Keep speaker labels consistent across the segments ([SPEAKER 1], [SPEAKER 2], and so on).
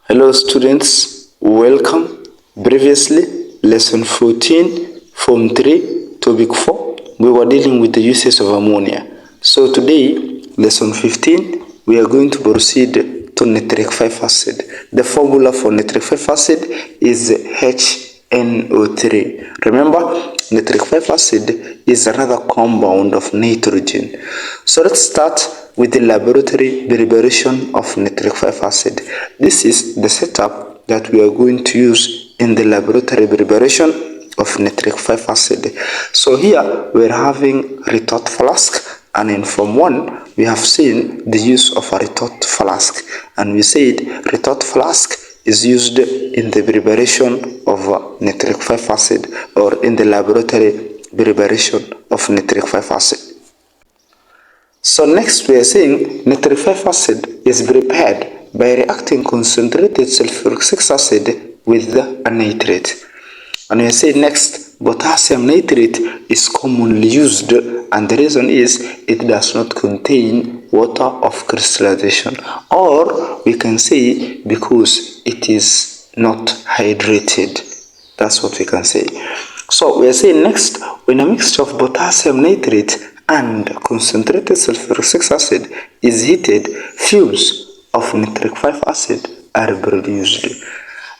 [SPEAKER 1] Hello students, welcome. Previously, lesson 14, form 3, topic 4, we were dealing with the uses of ammonia. So today, lesson 15, we are going to proceed to nitric 5 acid. The formula for nitric 5 acid is HNO3. Remember, nitric 5 acid is another compound of nitrogen. So let's start with the laboratory preparation of nitric 5 acid. This is the setup that we are going to use in the laboratory preparation of nitric 5 acid. So here we are having retort flask, and in form 1 we have seen the use of a retort flask, and we said retort flask is used in the preparation of nitric 5 acid, or in the laboratory preparation of nitric 5 acid. So next we are saying nitric 5 acid is prepared by reacting concentrated sulfuric 6 acid with a nitrate. And we are saying next, potassium nitrate is commonly used, and the reason is it does not contain water of crystallization, or we can say because it is not hydrated. That's what we can say. So we are saying next, when a mixture of potassium nitrate and concentrated sulfuric 6 acid is heated, fumes of nitric 5 acid are produced.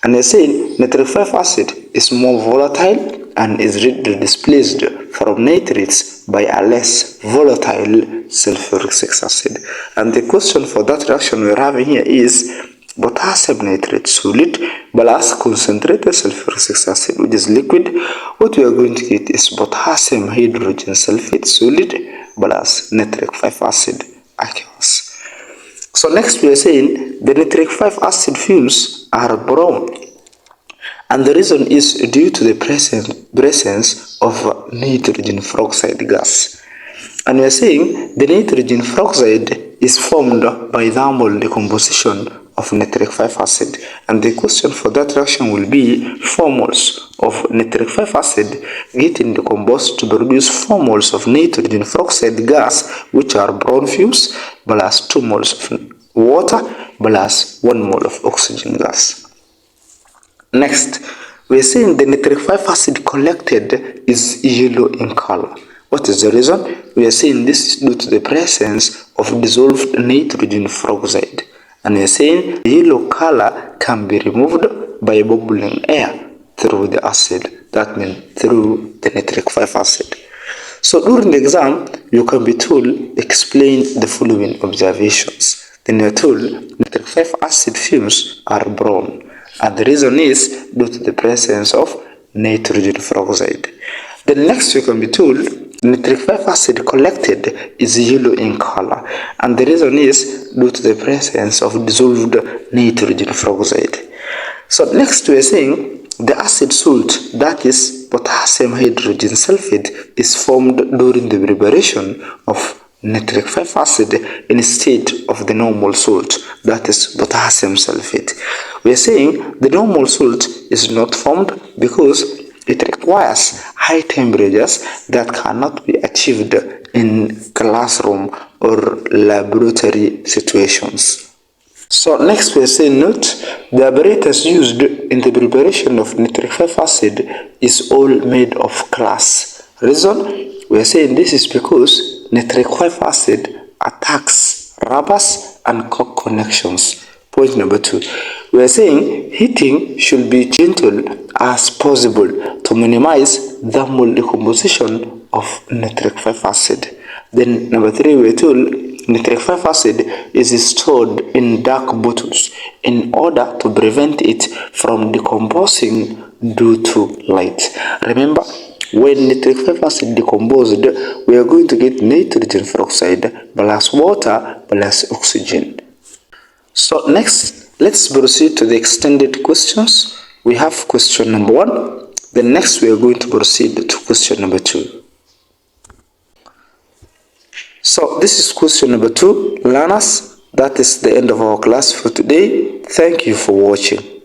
[SPEAKER 1] And we are saying nitric 5 acid is more volatile and is readily displaced from nitrates by a less volatile sulfuric 6 acid. And the question for that reaction we are having here is potassium nitrate solid plus concentrated sulfuric 6 acid, which is liquid. What we are going to get is potassium hydrogen sulfate solid plus nitric 5 acid aqueous. So next we are saying the nitric 5 acid fumes are brown, and the reason is due to the presence of nitrogen peroxide gas. And we are saying the nitrogen peroxide is formed by thermal decomposition of nitric 5 acid, and the question for that reaction will be 4 moles of nitric 5 acid getting decomposed to produce 4 moles of nitrogen peroxide gas, which are brown fumes, plus 2 moles of water plus 1 mole of oxygen gas. Next, we are saying the nitric 5 acid collected is yellow in color. What is the reason? We are saying this is due to the presence of dissolved nitrogen peroxide. And we are saying the yellow color can be removed by bubbling air through the acid. That means through the nitric 5 acid. So during the exam, you can be told explain the following observations. Then you are told nitric 5 acid fumes are brown, and the reason is due to the presence of nitrogen peroxide. Then next you can be told nitric 5 acid collected is yellow in color, and the reason is due to the presence of dissolved nitrogen peroxide. So next we are saying the acid salt, that is potassium hydrogen sulfate, is formed during the preparation of nitric 5 acid instead of the normal salt, that is potassium sulfate. We are saying the normal salt is not formed because it requires high temperatures that cannot be achieved in classroom or laboratory situations. So next we are saying note, the apparatus used in the preparation of nitric 5 acid is all made of glass. Reason? We are saying this is because nitric 5 acid attacks rubbers and cork connections. Point number 2. We are saying heating should be gentle as possible to minimize thermal decomposition of nitric 5 acid. Then number 3, we are told nitric 5 acid is stored in dark bottles in order to prevent it from decomposing due to light. Remember, when nitric 5 acid decomposed, we are going to get nitrogen peroxide plus water plus oxygen. So next, let's proceed to the extended questions. We have question number 1. Then next we are going to proceed to question number 2. So this is question number 2. Learners, that is the end of our class for today. Thank you for watching.